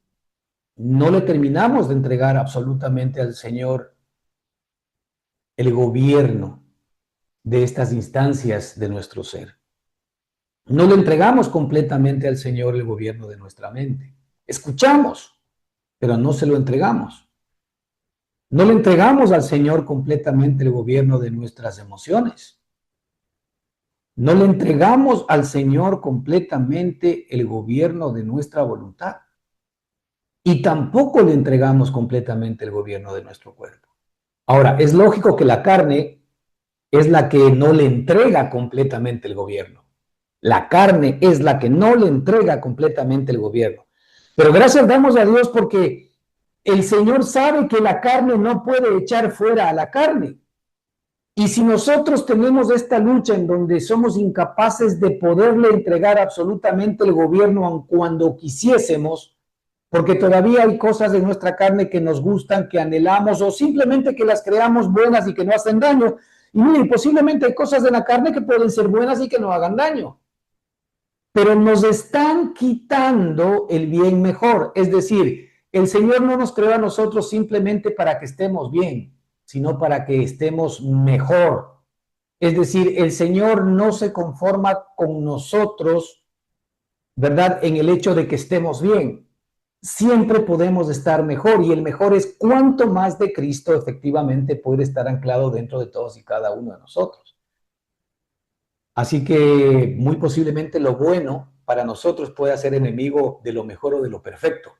no le terminamos de entregar absolutamente al Señor el gobierno de estas instancias de nuestro ser. No le entregamos completamente al Señor el gobierno de nuestra mente. Escuchamos, pero no se lo entregamos. No le entregamos al Señor completamente el gobierno de nuestras emociones. No le entregamos al Señor completamente el gobierno de nuestra voluntad. Y tampoco le entregamos completamente el gobierno de nuestro cuerpo. Ahora, es lógico que la carne es la que no le entrega completamente el gobierno. La carne es la que no le entrega completamente el gobierno. Pero gracias damos a Dios porque el Señor sabe que la carne no puede echar fuera a la carne. Y si nosotros tenemos esta lucha en donde somos incapaces de poderle entregar absolutamente el gobierno aun cuando quisiésemos, porque todavía hay cosas de nuestra carne que nos gustan, que anhelamos, o simplemente que las creamos buenas y que no hacen daño. Y mire, posiblemente hay cosas de la carne que pueden ser buenas y que no hagan daño. Pero nos están quitando el bien mejor. Es decir, el Señor no nos creó a nosotros simplemente para que estemos bien, sino para que estemos mejor. Es decir, el Señor no se conforma con nosotros, ¿verdad? En el hecho de que estemos bien. Siempre podemos estar mejor, y el mejor es cuánto más de Cristo efectivamente puede estar anclado dentro de todos y cada uno de nosotros. Así que muy posiblemente lo bueno para nosotros pueda ser enemigo de lo mejor o de lo perfecto.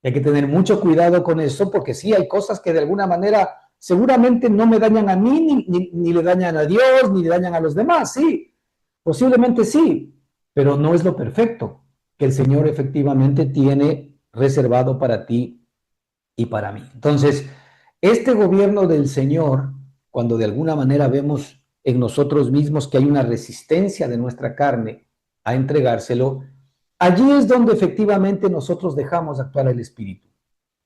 Hay que tener mucho cuidado con eso, porque sí, hay cosas que de alguna manera seguramente no me dañan a mí, ni le dañan a Dios, ni le dañan a los demás, sí, posiblemente sí, pero no es lo perfecto que el Señor efectivamente tiene reservado para ti y para mí. Entonces, este gobierno del Señor, cuando de alguna manera vemos en nosotros mismos que hay una resistencia de nuestra carne a entregárselo, allí es donde efectivamente nosotros dejamos actuar el Espíritu.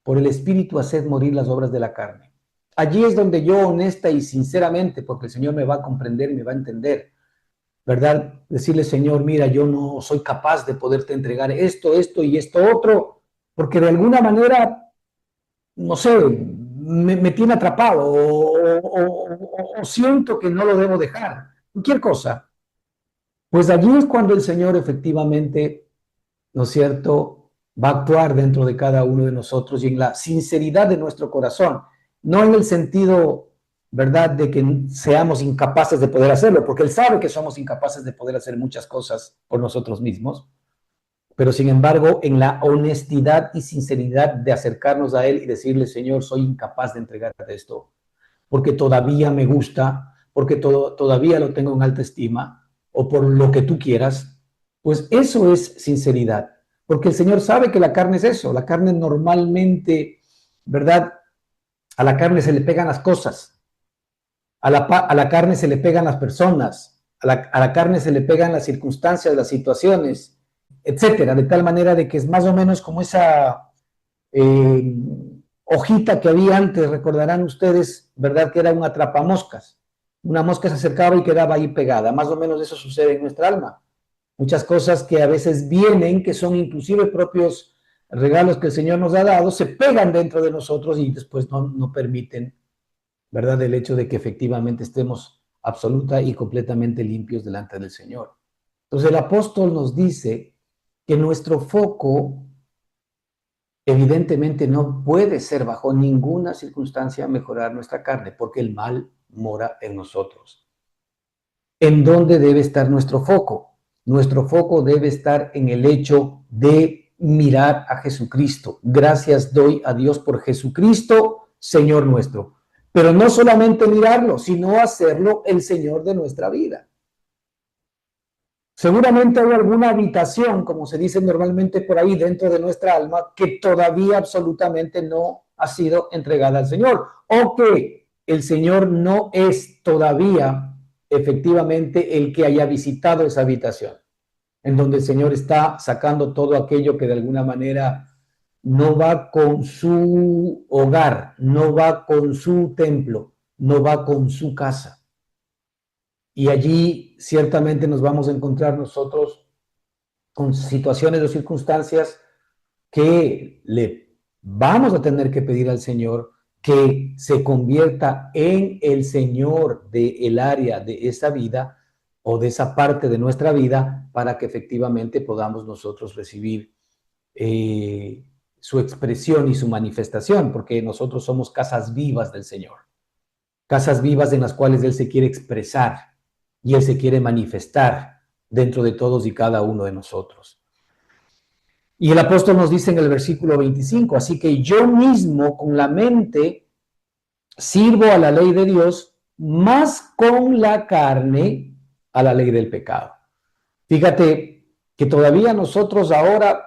Por el Espíritu haced morir las obras de la carne. Allí es donde yo honesta y sinceramente, porque el Señor me va a comprender y me va a entender, ¿verdad? Decirle, Señor, mira, yo no soy capaz de poderte entregar esto, esto y esto otro, porque de alguna manera, no sé, me tiene atrapado, o siento que no lo debo dejar, cualquier cosa. Pues allí es cuando el Señor efectivamente, ¿no es cierto?, va a actuar dentro de cada uno de nosotros y en la sinceridad de nuestro corazón, no en el sentido, ¿verdad?, de que seamos incapaces de poder hacerlo, porque Él sabe que somos incapaces de poder hacer muchas cosas por nosotros mismos, pero sin embargo, en la honestidad y sinceridad de acercarnos a Él y decirle, Señor, soy incapaz de entregarte esto, porque todavía me gusta, porque todavía lo tengo en alta estima, o por lo que tú quieras, pues eso es sinceridad, porque el Señor sabe que la carne es eso, la carne normalmente, ¿verdad? A la carne se le pegan las cosas, a la carne se le pegan las personas, a la carne se le pegan las circunstancias, las situaciones, etcétera, de tal manera de que es más o menos como esa eh, hojita que había antes, recordarán ustedes, ¿verdad? Que era un atrapamoscas. Una mosca se acercaba y quedaba ahí pegada. Más o menos eso sucede en nuestra alma. Muchas cosas que a veces vienen, que son inclusive propios regalos que el Señor nos ha dado, se pegan dentro de nosotros y después no permiten, ¿verdad? El hecho de que efectivamente estemos absoluta y completamente limpios delante del Señor. Entonces el apóstol nos dice que nuestro foco evidentemente no puede ser bajo ninguna circunstancia mejorar nuestra carne, porque el mal mora en nosotros. ¿En dónde debe estar nuestro foco? Nuestro foco debe estar en el hecho de mirar a Jesucristo. Gracias doy a Dios por Jesucristo, Señor nuestro. Pero no solamente mirarlo, sino hacerlo el Señor de nuestra vida. Seguramente hay alguna habitación, como se dice normalmente por ahí, dentro de nuestra alma, que todavía absolutamente no ha sido entregada al Señor, o que el Señor no es todavía efectivamente el que haya visitado esa habitación, en donde el Señor está sacando todo aquello que de alguna manera no va con su hogar, no va con su templo, no va con su casa. Y allí ciertamente nos vamos a encontrar nosotros con situaciones o circunstancias que le vamos a tener que pedir al Señor que se convierta en el Señor del área de esa vida o de esa parte de nuestra vida para que efectivamente podamos nosotros recibir su expresión y su manifestación, porque nosotros somos casas vivas del Señor, casas vivas en las cuales Él se quiere expresar y Él se quiere manifestar dentro de todos y cada uno de nosotros. Y el apóstol nos dice en el versículo 25, así que yo mismo con la mente sirvo a la ley de Dios, más con la carne a la ley del pecado. Fíjate que todavía nosotros ahora,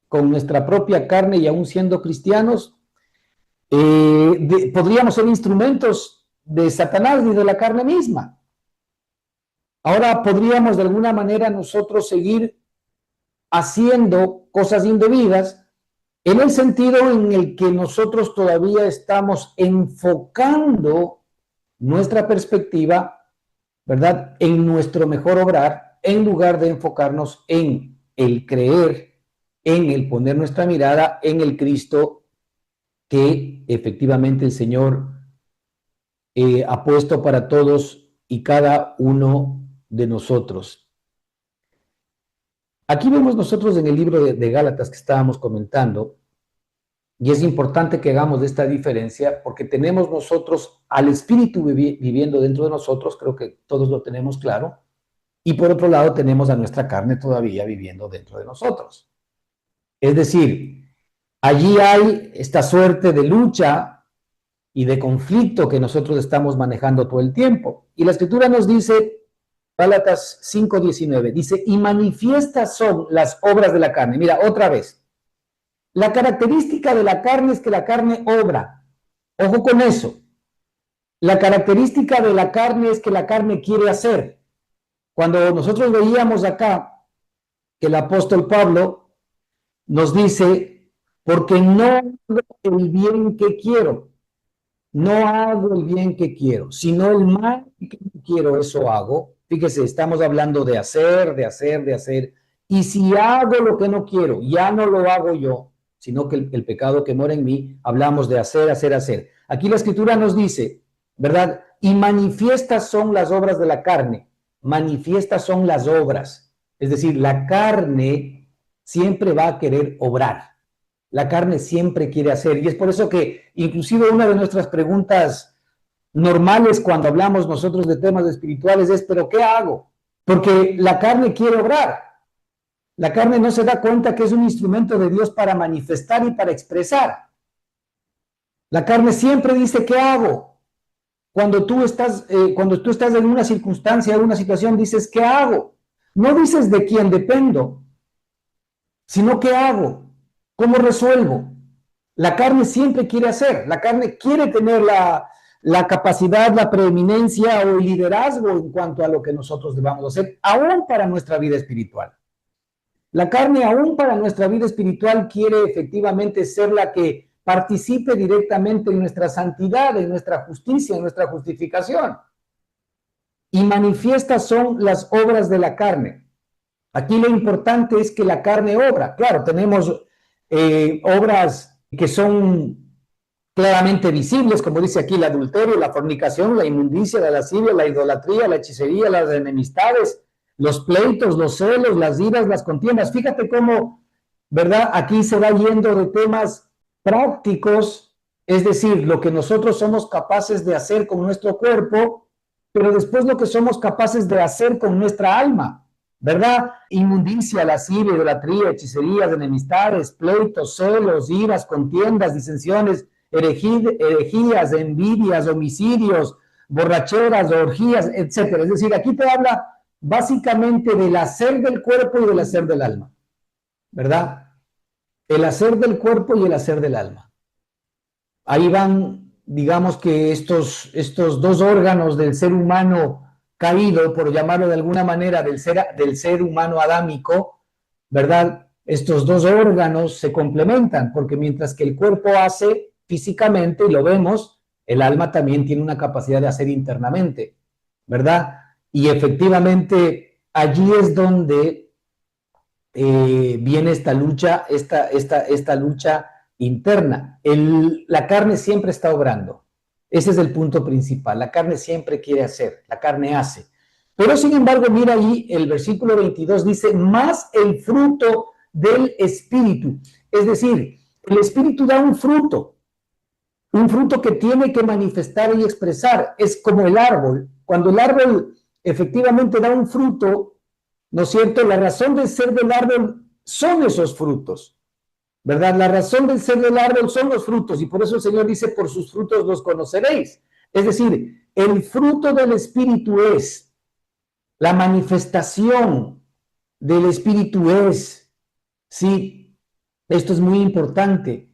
con nuestra propia carne y aún siendo cristianos, podríamos ser instrumentos de Satanás ni de la carne misma. Ahora podríamos de alguna manera nosotros seguir haciendo cosas indebidas en el sentido en el que nosotros todavía estamos enfocando nuestra perspectiva, ¿verdad?, en nuestro mejor obrar, en lugar de enfocarnos en el creer, en el poner nuestra mirada en el Cristo que efectivamente el Señor ha puesto para todos y cada uno de nosotros. Aquí vemos nosotros en el libro de Gálatas que estábamos comentando, y es importante que hagamos esta diferencia porque tenemos nosotros al Espíritu viviendo dentro de nosotros, creo que todos lo tenemos claro, y por otro lado tenemos a nuestra carne todavía viviendo dentro de nosotros. Es decir, allí hay esta suerte de lucha y de conflicto que nosotros estamos manejando todo el tiempo. Y la Escritura nos dice, Gálatas 5:19, dice, y manifiestas son las obras de la carne. Mira, otra vez, la característica de la carne es que la carne obra. Ojo con eso. La característica de la carne es que la carne quiere hacer. Cuando nosotros veíamos acá que el apóstol Pablo nos dice, porque no hago el bien que quiero, no hago el bien que quiero, sino el mal que quiero, eso hago. Fíjese, estamos hablando de hacer, de hacer, de hacer. Y si hago lo que no quiero, ya no lo hago yo, sino que el pecado que mora en mí, hablamos de hacer, hacer, hacer. Aquí la Escritura nos dice, ¿verdad? Y manifiestas son las obras de la carne, manifiestas son las obras. Es decir, la carne siempre va a querer obrar. La carne siempre quiere hacer, y es por eso que inclusive una de nuestras preguntas normales cuando hablamos nosotros de temas espirituales es, ¿pero qué hago? Porque la carne quiere obrar. La carne no se da cuenta que es un instrumento de Dios para manifestar y para expresar. La carne siempre dice, ¿qué hago? Cuando tú estás en una circunstancia, en una situación, dices, ¿qué hago? No dices de quién dependo, sino ¿qué hago? ¿Cómo resuelvo? La carne siempre quiere hacer, la carne quiere tener la capacidad, la preeminencia o el liderazgo en cuanto a lo que nosotros debamos hacer, aún para nuestra vida espiritual. La carne, aún para nuestra vida espiritual, quiere efectivamente ser la que participe directamente en nuestra santidad, en nuestra justicia, en nuestra justificación. Y manifiestas son las obras de la carne. Aquí lo importante es que la carne obra. Claro, tenemos obras que son claramente visibles, como dice aquí, el adulterio, la fornicación, la inmundicia, la lascivia, la idolatría, la hechicería, las enemistades, los pleitos, los celos, las iras, las contiendas. Fíjate cómo, ¿verdad? Aquí se va yendo de temas prácticos, es decir, lo que nosotros somos capaces de hacer con nuestro cuerpo, pero después lo que somos capaces de hacer con nuestra alma, ¿verdad? Inmundicia, lascivia, idolatría, hechicerías, enemistades, pleitos, celos, iras, contiendas, disensiones, herejías, envidias, homicidios, borracheras, orgías, etcétera. Es decir, aquí te habla básicamente del hacer del cuerpo y del hacer del alma, ¿verdad? El hacer del cuerpo y el hacer del alma. Ahí van, digamos que estos dos órganos del ser humano caído, por llamarlo de alguna manera, del ser humano adámico, ¿verdad? Estos dos órganos se complementan, porque mientras que el cuerpo hace físicamente, y lo vemos, el alma también tiene una capacidad de hacer internamente, ¿verdad? Y efectivamente allí es donde viene esta lucha, esta lucha interna. La carne siempre está obrando. Ese es el punto principal. La carne siempre quiere hacer, la carne hace. Pero sin embargo, mira ahí el versículo 22 dice, más el fruto del Espíritu. Es decir, el Espíritu da un fruto que tiene que manifestar y expresar. Es como el árbol. Cuando el árbol efectivamente da un fruto, ¿no es cierto? La razón de ser del árbol son esos frutos, ¿verdad? La razón de ser del árbol son los frutos, y por eso el Señor dice, por sus frutos los conoceréis. Es decir, el fruto del Espíritu es la manifestación del Espíritu es, sí, esto es muy importante.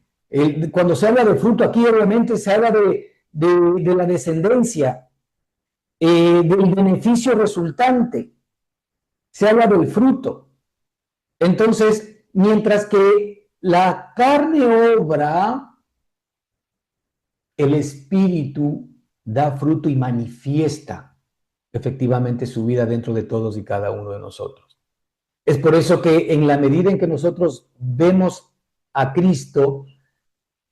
Cuando se habla de fruto, aquí obviamente se habla de la descendencia, del beneficio resultante, se habla del fruto. Entonces, mientras que la carne obra, el espíritu da fruto y manifiesta efectivamente su vida dentro de todos y cada uno de nosotros. Es por eso que en la medida en que nosotros vemos a Cristo,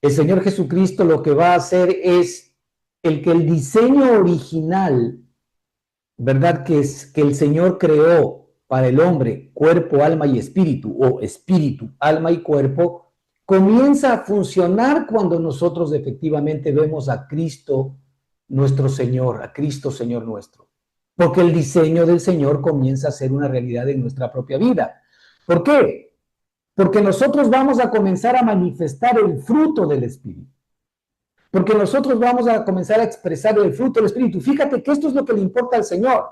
el Señor Jesucristo lo que va a hacer es que el diseño original, ¿verdad? Que el Señor creó para el hombre, cuerpo, alma y espíritu, o espíritu, alma y cuerpo, comienza a funcionar cuando nosotros efectivamente vemos a Cristo nuestro Señor, a Cristo Señor nuestro. Porque el diseño del Señor comienza a ser una realidad en nuestra propia vida. ¿Por qué? Porque nosotros vamos a comenzar a manifestar el fruto del Espíritu. Porque nosotros vamos a comenzar a expresar el fruto del Espíritu. Fíjate que esto es lo que le importa al Señor.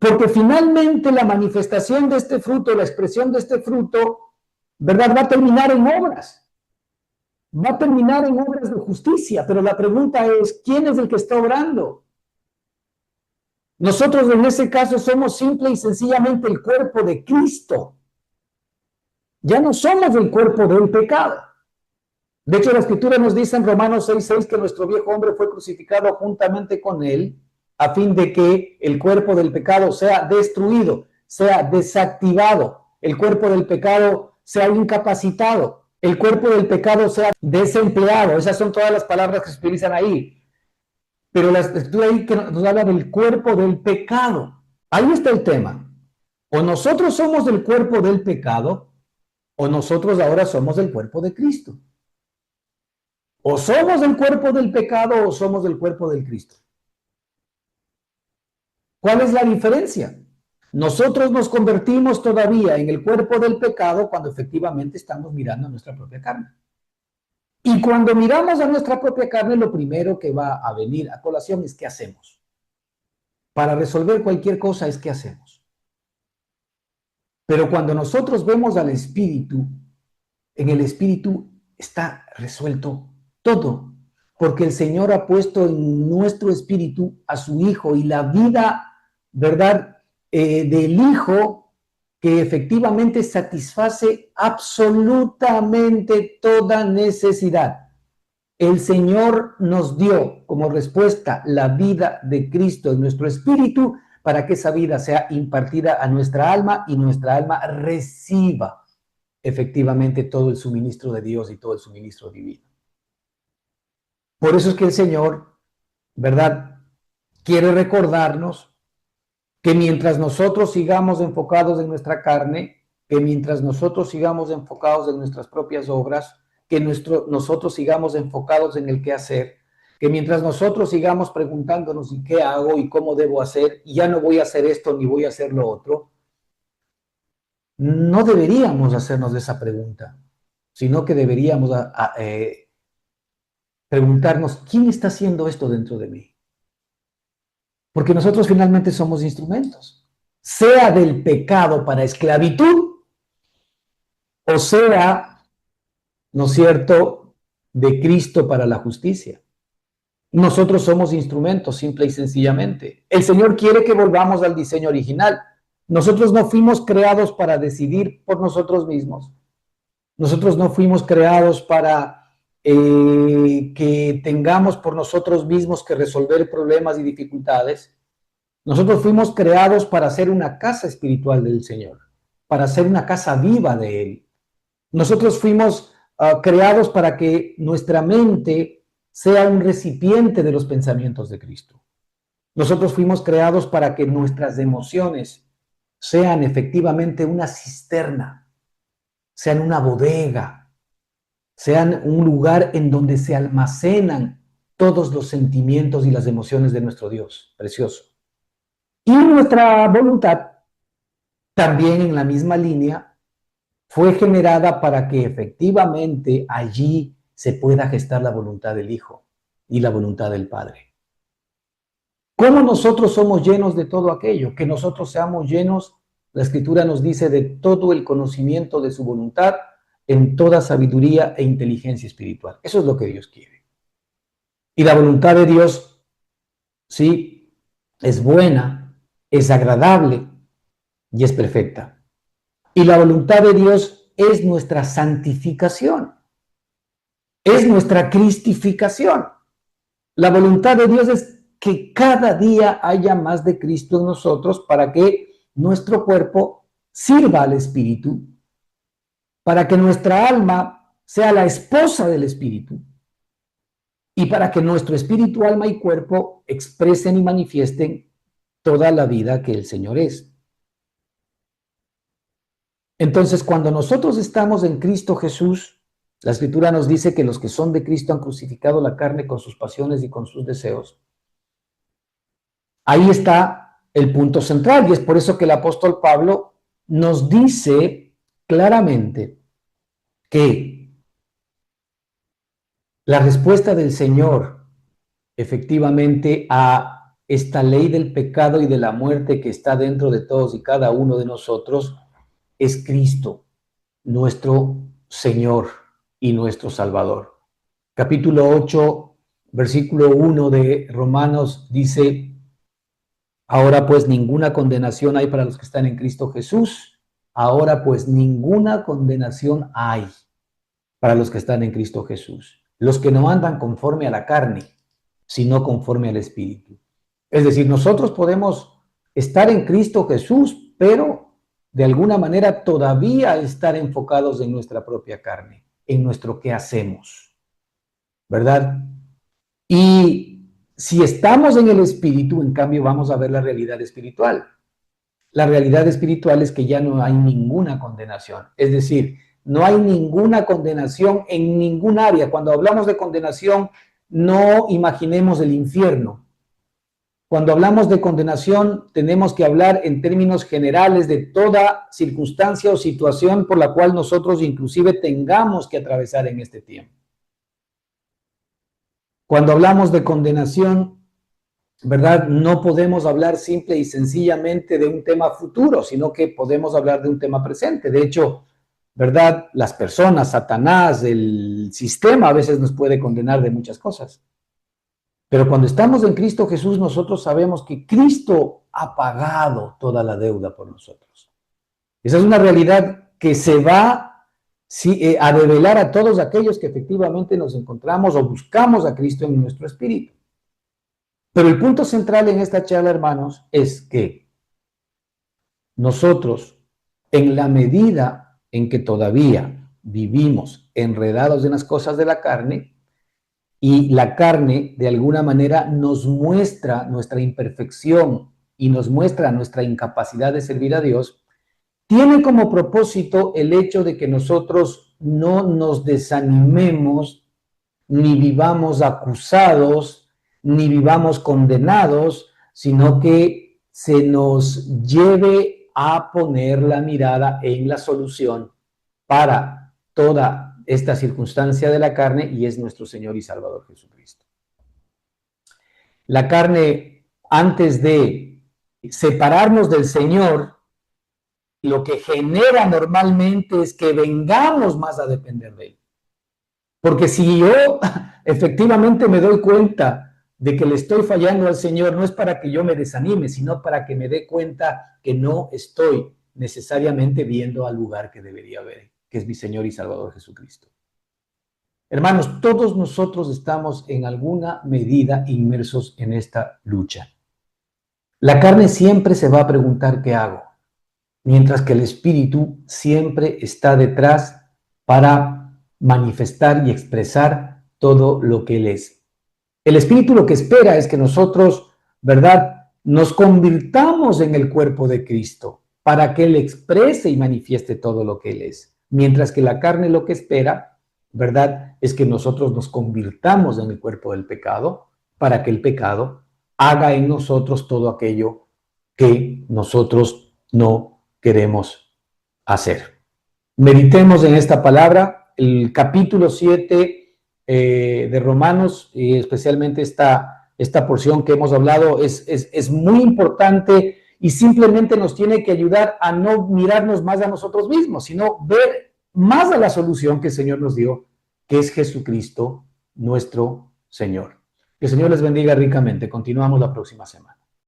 Porque finalmente la manifestación de este fruto, la expresión de este fruto, ¿verdad? Va a terminar en obras. Va a terminar en obras de justicia. Pero la pregunta es, ¿quién es el que está obrando? Nosotros en ese caso somos simple y sencillamente el cuerpo de Cristo. Ya no somos el cuerpo del pecado. De hecho, la Escritura nos dice en Romanos 6:6 que nuestro viejo hombre fue crucificado juntamente con él, a fin de que el cuerpo del pecado sea destruido, sea desactivado, el cuerpo del pecado sea incapacitado, el cuerpo del pecado sea desempleado. Esas son todas las palabras que se utilizan ahí. Pero la Escritura ahí que nos habla del cuerpo del pecado. Ahí está el tema. O nosotros somos del cuerpo del pecado, o nosotros ahora somos del cuerpo de Cristo. O somos del cuerpo del pecado o somos del cuerpo del Cristo. ¿Cuál es la diferencia? Nosotros nos convertimos todavía en el cuerpo del pecado cuando efectivamente estamos mirando a nuestra propia carne. Y cuando miramos a nuestra propia carne, lo primero que va a venir a colación es ¿qué hacemos? Para resolver cualquier cosa es ¿qué hacemos? Pero cuando nosotros vemos al Espíritu, en el Espíritu está resuelto todo, porque el Señor ha puesto en nuestro espíritu a su Hijo y la vida, ¿verdad?, del Hijo que efectivamente satisface absolutamente toda necesidad. El Señor nos dio como respuesta la vida de Cristo en nuestro espíritu para que esa vida sea impartida a nuestra alma y nuestra alma reciba efectivamente todo el suministro de Dios y todo el suministro divino. Por eso es que el Señor, ¿verdad?, quiere recordarnos que mientras nosotros sigamos enfocados en nuestra carne, que mientras nosotros sigamos enfocados en nuestras propias obras, que nosotros sigamos enfocados en el qué hacer, que mientras nosotros sigamos preguntándonos ¿y qué hago y cómo debo hacer? Y ya no voy a hacer esto ni voy a hacer lo otro. No deberíamos hacernos esa pregunta, sino que deberíamos preguntarnos ¿quién está haciendo esto dentro de mí? Porque nosotros finalmente somos instrumentos, sea del pecado para esclavitud, o sea, ¿no es cierto?, de Cristo para la justicia. Nosotros somos instrumentos, simple y sencillamente. El Señor quiere que volvamos al diseño original. Nosotros no fuimos creados para decidir por nosotros mismos. Nosotros no fuimos creados para que tengamos por nosotros mismos que resolver problemas y dificultades. Nosotros fuimos creados para ser una casa espiritual del Señor, para ser una casa viva de Él. Nosotros fuimos creados para que nuestra mente sea un recipiente de los pensamientos de Cristo. Nosotros fuimos creados para que nuestras emociones sean efectivamente una cisterna, sean una bodega, sean un lugar en donde se almacenan todos los sentimientos y las emociones de nuestro Dios precioso. Y nuestra voluntad, también en la misma línea, fue generada para que efectivamente allí se pueda gestar la voluntad del Hijo y la voluntad del Padre. ¿Cómo nosotros somos llenos de todo aquello? Que nosotros seamos llenos, la Escritura nos dice, de todo el conocimiento de su voluntad, en toda sabiduría e inteligencia espiritual. Eso es lo que Dios quiere. Y la voluntad de Dios, sí, es buena, es agradable y es perfecta. Y la voluntad de Dios es nuestra santificación, es nuestra cristificación. La voluntad de Dios es que cada día haya más de Cristo en nosotros para que nuestro cuerpo sirva al Espíritu, para que nuestra alma sea la esposa del Espíritu y para que nuestro espíritu, alma y cuerpo expresen y manifiesten toda la vida que el Señor es. Entonces, cuando nosotros estamos en Cristo Jesús, la Escritura nos dice que los que son de Cristo han crucificado la carne con sus pasiones y con sus deseos. Ahí está el punto central y es por eso que el apóstol Pablo nos dice claramente que la respuesta del Señor efectivamente a esta ley del pecado y de la muerte que está dentro de todos y cada uno de nosotros es Cristo, nuestro Señor y nuestro Salvador. Capítulo 8, versículo 1 de Romanos dice: ahora pues ninguna condenación hay para los que están en Cristo Jesús. Ahora pues ninguna condenación hay para los que están en Cristo Jesús. Los que no andan conforme a la carne, sino conforme al Espíritu. Es decir, nosotros podemos estar en Cristo Jesús, pero de alguna manera todavía estar enfocados en nuestra propia carne, en nuestro qué hacemos, ¿verdad? Y si estamos en el Espíritu, en cambio, vamos a ver la realidad espiritual. La realidad espiritual es que ya no hay ninguna condenación. Es decir, no hay ninguna condenación en ningún área. Cuando hablamos de condenación, no imaginemos el infierno. Cuando hablamos de condenación, tenemos que hablar en términos generales de toda circunstancia o situación por la cual nosotros inclusive tengamos que atravesar en este tiempo. Cuando hablamos de condenación, ¿verdad? No podemos hablar simple y sencillamente de un tema futuro, sino que podemos hablar de un tema presente. De hecho, ¿verdad? Las personas, Satanás, el sistema a veces nos puede condenar de muchas cosas. Pero cuando estamos en Cristo Jesús, nosotros sabemos que Cristo ha pagado toda la deuda por nosotros. Esa es una realidad que se va a revelar a todos aquellos que efectivamente nos encontramos o buscamos a Cristo en nuestro espíritu. Pero el punto central en esta charla, hermanos, es que nosotros, en la medida en que todavía vivimos enredados en las cosas de la carne, y la carne de alguna manera nos muestra nuestra imperfección y nos muestra nuestra incapacidad de servir a Dios, tiene como propósito el hecho de que nosotros no nos desanimemos, ni vivamos acusados, ni vivamos condenados, sino que se nos lleve a poner la mirada en la solución para toda esta circunstancia de la carne, y es nuestro Señor y Salvador Jesucristo. La carne, antes de separarnos del Señor, lo que genera normalmente es que vengamos más a depender de Él. Porque si yo efectivamente me doy cuenta de que le estoy fallando al Señor, no es para que yo me desanime, sino para que me dé cuenta que no estoy necesariamente viendo al lugar que debería ver, que es mi Señor y Salvador Jesucristo. Hermanos, todos nosotros estamos en alguna medida inmersos en esta lucha. La carne siempre se va a preguntar qué hago, mientras que el Espíritu siempre está detrás para manifestar y expresar todo lo que Él es. El Espíritu lo que espera es que nosotros, ¿verdad?, nos convirtamos en el cuerpo de Cristo para que Él exprese y manifieste todo lo que Él es. Mientras que la carne lo que espera, ¿verdad?, es que nosotros nos convirtamos en el cuerpo del pecado para que el pecado haga en nosotros todo aquello que nosotros no queremos hacer. Meditemos en esta palabra, el capítulo 7 de Romanos, y especialmente esta porción que hemos hablado, es muy importante y simplemente nos tiene que ayudar a no mirarnos más a nosotros mismos, sino ver más a la solución que el Señor nos dio, que es Jesucristo, nuestro Señor. Que el Señor les bendiga ricamente. Continuamos la próxima semana.